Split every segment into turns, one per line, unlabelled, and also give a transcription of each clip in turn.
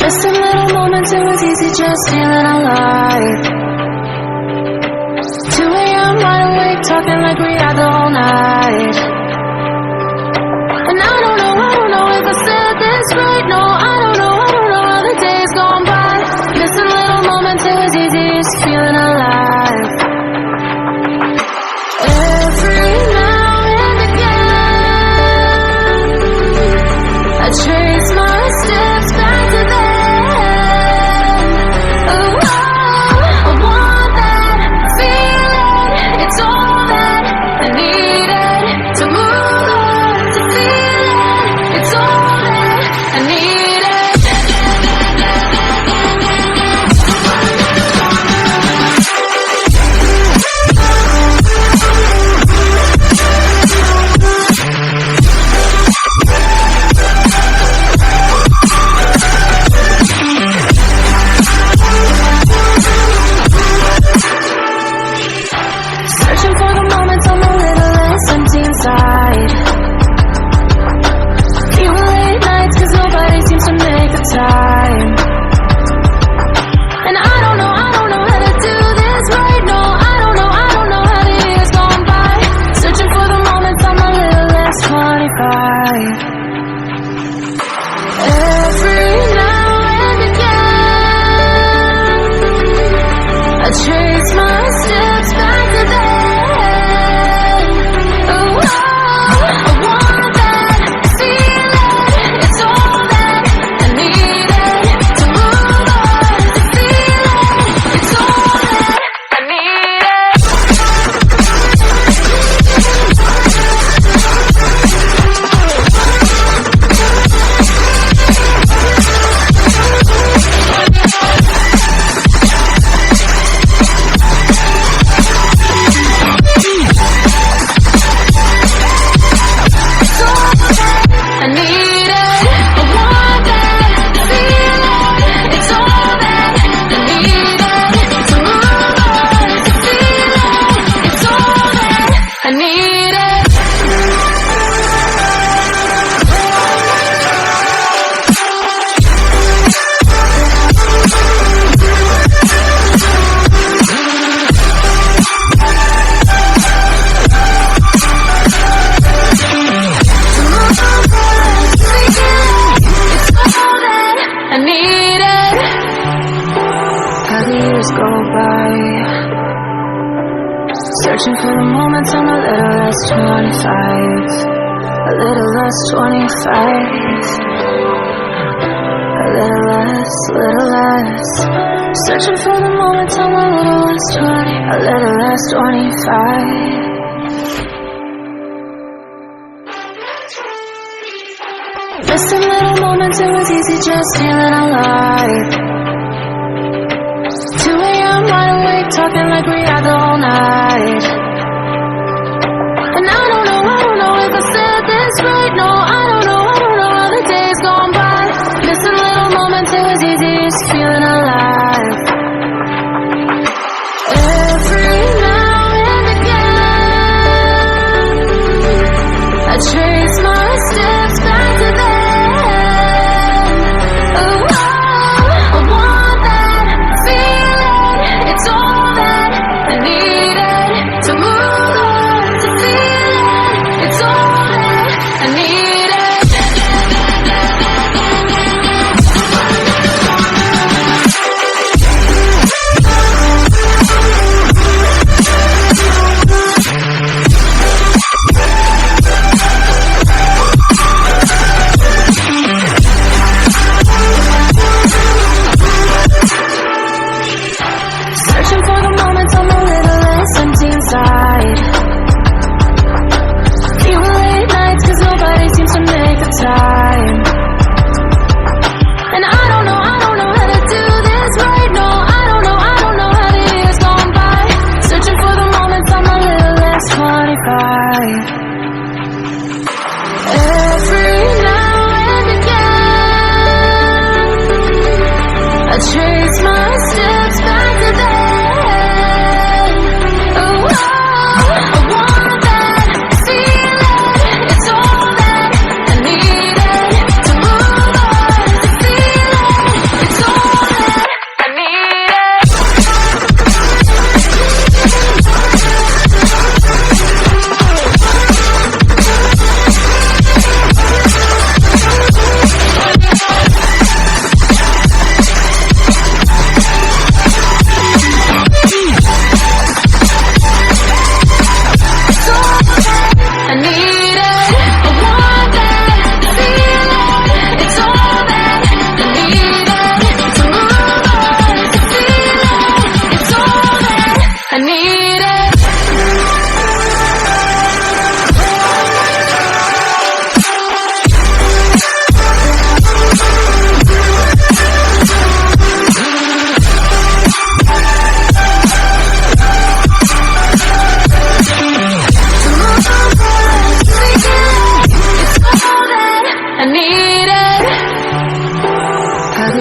Missing little moments, it was easy just feeling alive. 2 a.m. wide awake, talking like we had the whole night. And I don't know if I said this right. No, I don't know how the days gone by. Missing little moments, it was easy just feeling alive. Every now and again, I trace my steps back to then. Oh, I want that feeling. It's all that I needed to move on, to feel it. It's all that I needed. Searching for the moments I'm a little less empty inside. Fewer late nights cause nobody seems to make the time. And I don't know how to do this right. No, I don't know how the years gone by. Searching for the moments I'm a little less 25. Every now and again, I trace my steps back to then. Oh, I want that feeling. It's all that I needed to move on, to feel it. It's all that I needed. I need it. I want that feeling. It's all that I needed to move on, to feel it. It's all that I needed. I need it. How the years go by, searching for the moments I'm a little less 25. A little less 25. A little less. Searching for the moments I'm a little less 20. A little less 25. Missing little moments, it was easy just feeling alive. 2 a.m. wide awake, talking like we had the whole night. And I don't know if I said this right. No, I don't know how the days gone by. Missing little moments, it was easy just feeling alive. Every now and again, I trace my steps back to then. Oh, I want that feeling. It's all that I needed to move on, to feel it. It's all that I needed.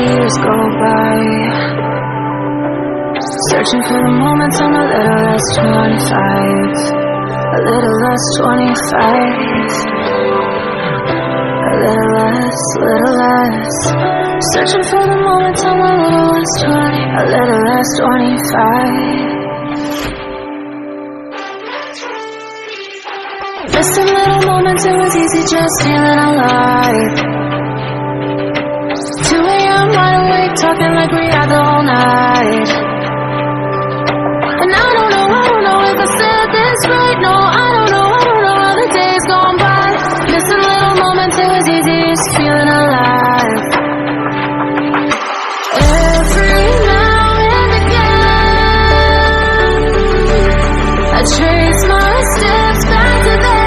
years go by, searching for the moments I'm a little less 25, a little less 25, a little less, searching for the moments I'm a little less 20, a little less 25. Missing little moments, it was easy just feeling alive. 2 a.m. wide awake, talking like we had the whole night. And I don't know if I said this right. No, I don't know how the days gone by. Missing little moments, it was easy just feeling alive. Every now and again, I trace my steps back to then.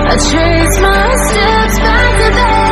I trace my steps back to there.